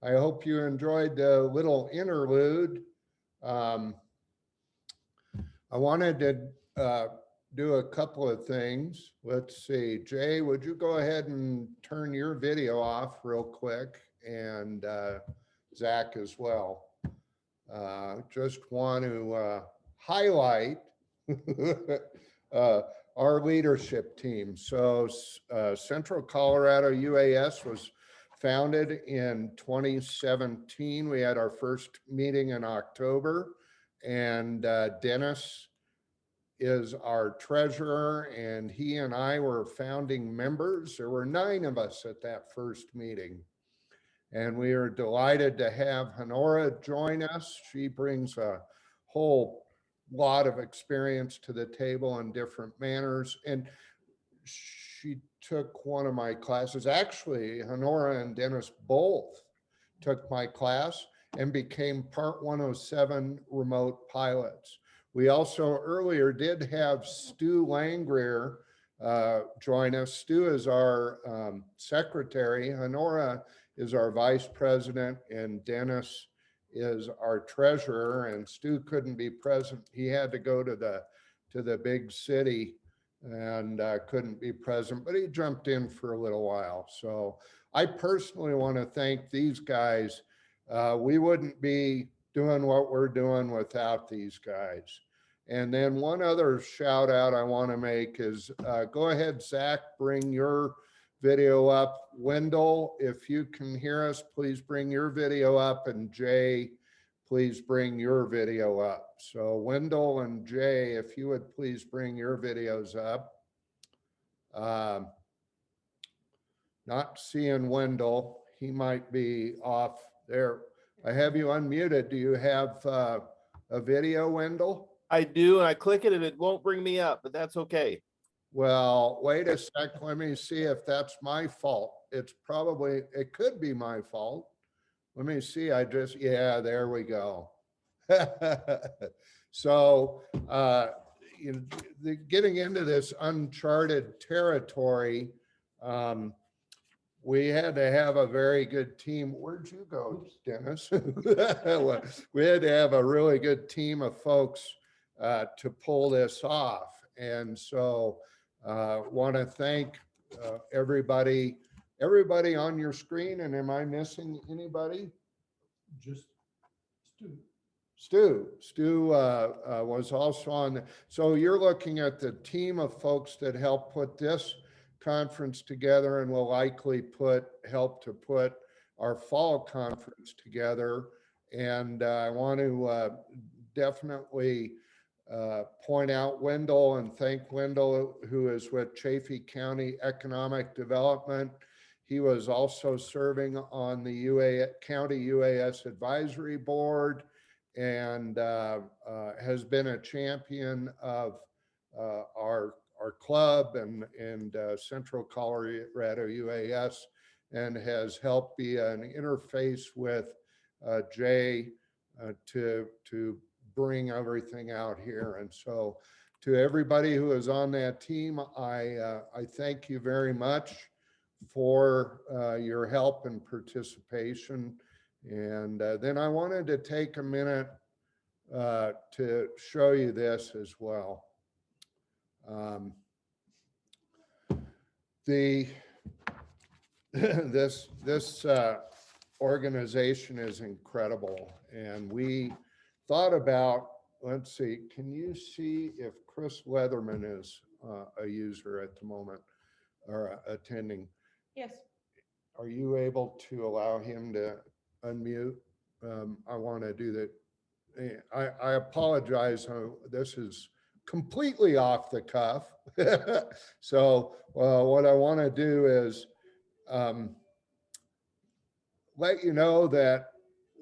I hope you enjoyed the little interlude. Um, I wanted to do a couple of things. Let's see, Jay, would you go ahead and turn your video off real quick, and Zach as well. Just want to highlight our leadership team. So Central Colorado UAS was founded in 2017. We had our first meeting in October, and Dennis is our treasurer, and he and I were founding members. There were 9 of us at that first meeting. And we are delighted to have Honora join us. She brings a whole lot of experience to the table in different manners. And she took one of my classes. Actually, Honora and Dennis both took my class and became Part 107 remote pilots. We also earlier did have Stu Langrier join us. Stu is our secretary. Honora is our vice president, and Dennis is our treasurer, and Stu couldn't be present. He had to go to the big city and couldn't be present, but he jumped in for a little while. So I personally want to thank these guys. We wouldn't be doing what we're doing without these guys. And then one other shout out I want to make is go ahead, Zach, bring your video up. Wendell, if you can hear us, please bring your video up, and Jay, please bring your video up. So Wendell and Jay, if you would please bring your videos up. Not seeing Wendell, he might be off there. I have you unmuted. Do you have a video, Wendell? I do, and I click it and it won't bring me up, but that's okay. Well, wait a sec. Let me see if that's my fault. It could be my fault. Let me see. Yeah, there we go. So, getting into this uncharted territory, we had to have a very good team. Where'd you go, Dennis? We had to have a really good team of folks to pull this off. And so want to thank everybody on your screen. And am I missing anybody? Just Stu was also on. So you're looking at the team of folks that helped put this conference together, and we'll likely help to put our fall conference together. And I want to definitely point out Wendell and thank Wendell, who is with Chaffee County Economic Development. He was also serving on the County UAS Advisory Board, and has been a champion of our club and Central Colorado UAS, and has helped be an interface with Jay to bring everything out here. And so to everybody who is on that team, I thank you very much for your help and participation. And then I wanted to take a minute to show you this as well. This organization is incredible, and we thought about, let's see, can you see if Chris Leatherman is a user at the moment or attending? Yes. Are you able to allow him to unmute? I want to do that. I apologize. This is completely off the cuff. So what I want to do is let you know that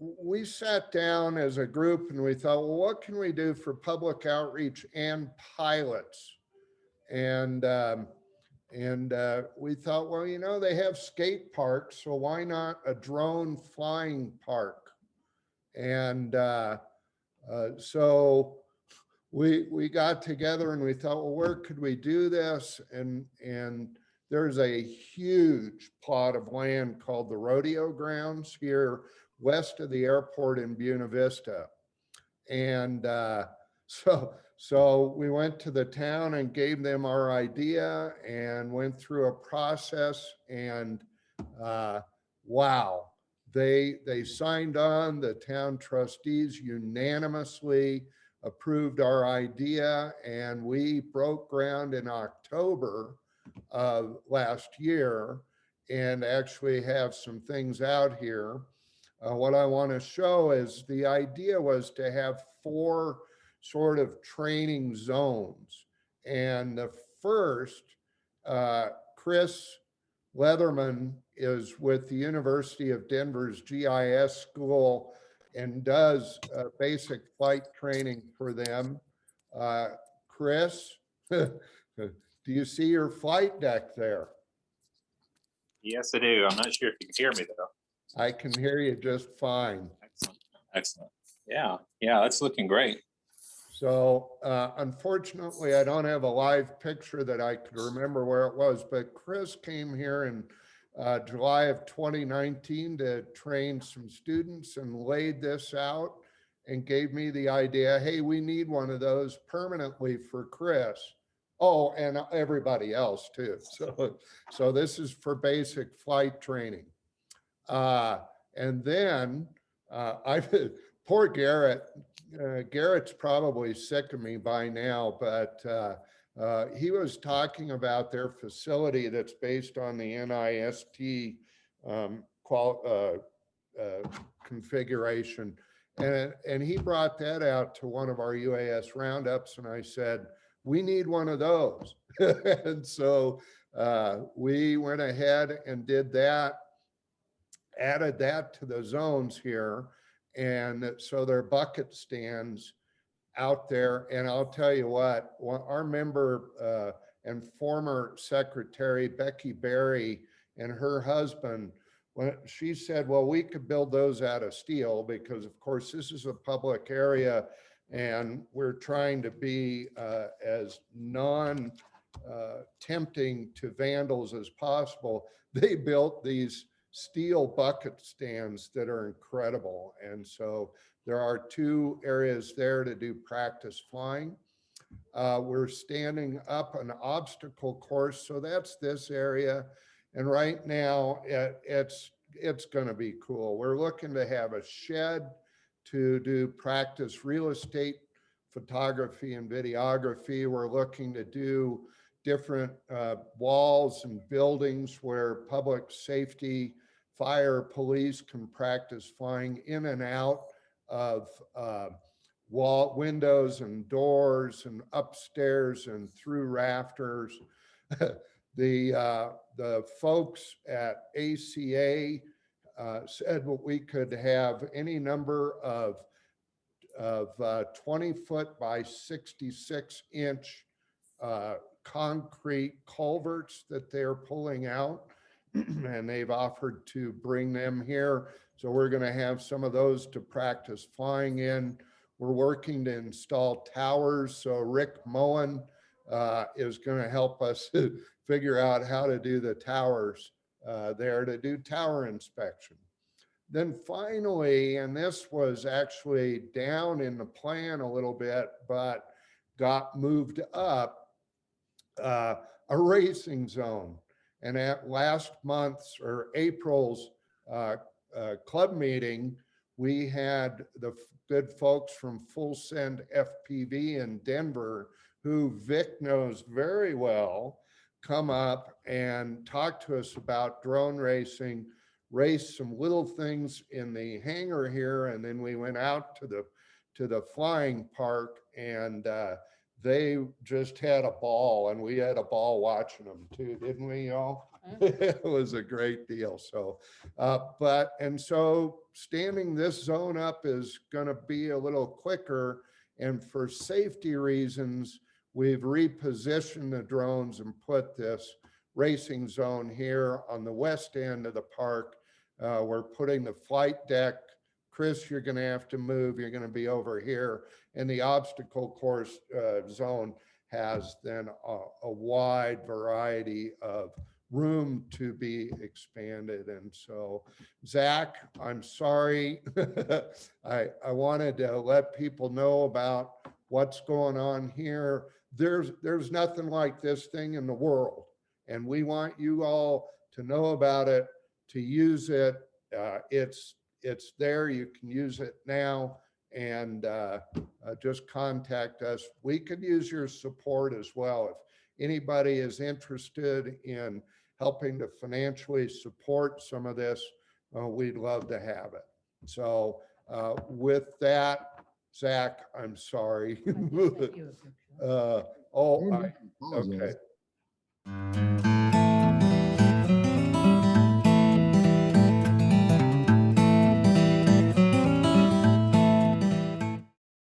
we sat down as a group and we thought, well, what can we do for public outreach and pilots? And we thought, well, you know, they have skate parks, so why not a drone flying park? And so we got together and we thought, well, where could we do this? And there's a huge plot of land called the Rodeo Grounds here west of the airport in Buena Vista. And so we went to the town and gave them our idea and went through a process, and wow, they signed on. The town trustees unanimously approved our idea, and we broke ground in October of last year and actually have some things out here. What I want to show is the idea was to have 4 sort of training zones. And the first, Chris Leatherman is with the University of Denver's GIS school and does basic flight training for them. Chris, do you see your flight deck there? Yes, I do. I'm not sure if you can hear me though. I can hear you just fine. Excellent. Excellent. Yeah. Yeah. That's looking great. So unfortunately, I don't have a live picture that I could remember where it was, but Chris came here in July of 2019 to train some students and laid this out and gave me the idea, hey, we need one of those permanently for Chris. Oh, and everybody else too. So this is for basic flight training. And then poor Garrett, Garrett's probably sick of me by now, but he was talking about their facility that's based on the NIST configuration. And he brought that out to one of our UAS roundups, and I said, we need one of those. And so we went ahead and did that, added that to the zones here. And so there are bucket stands out there. And I'll tell you what, our member and former secretary, Becky Berry, and her husband, when she said, well, we could build those out of steel because of course this is a public area and we're trying to be as non-tempting to vandals as possible. They built these steel bucket stands that are incredible. And so there are 2 areas there to do practice flying. We're standing up an obstacle course. So that's this area. And right now it's going to be cool. We're looking to have a shed to do practice real estate photography and videography. We're looking to do different walls and buildings where public safety, fire, police can practice flying in and out of wall windows and doors and upstairs and through rafters. The folks at ACA said we could have any number of 20 foot by 66 inch concrete culverts that they're pulling out, and they've offered to bring them here. So we're going to have some of those to practice flying in. We're working to install towers. So Rick Moen is going to help us figure out how to do the towers there to do tower inspection. Then finally, and this was actually down in the plan a little bit, but got moved up, a racing zone. And at last month's or April's club meeting, we had the good folks from Full Send FPV in Denver, who Vic knows very well, come up and talk to us about drone racing, race some little things in the hangar here, and then we went out to the flying park, and they just had a ball, and we had a ball watching them too, didn't we, y'all? It was a great deal. So, and so standing this zone up is going to be a little quicker, and for safety reasons, we've repositioned the drones and put this racing zone here on the west end of the park. We're putting the flight deck. Chris, you're going to have to move. You're going to be over here. And the obstacle course zone has then a wide variety of room to be expanded. And so, Zach, I'm sorry. I wanted to let people know about what's going on here. There's nothing like this thing in the world. And we want you all to know about it, to use it. It's there. You can use it now, and just contact us. We could use your support as well. If anybody is interested in helping to financially support some of this, we'd love to have it. So with that, Zach, I'm sorry. Okay.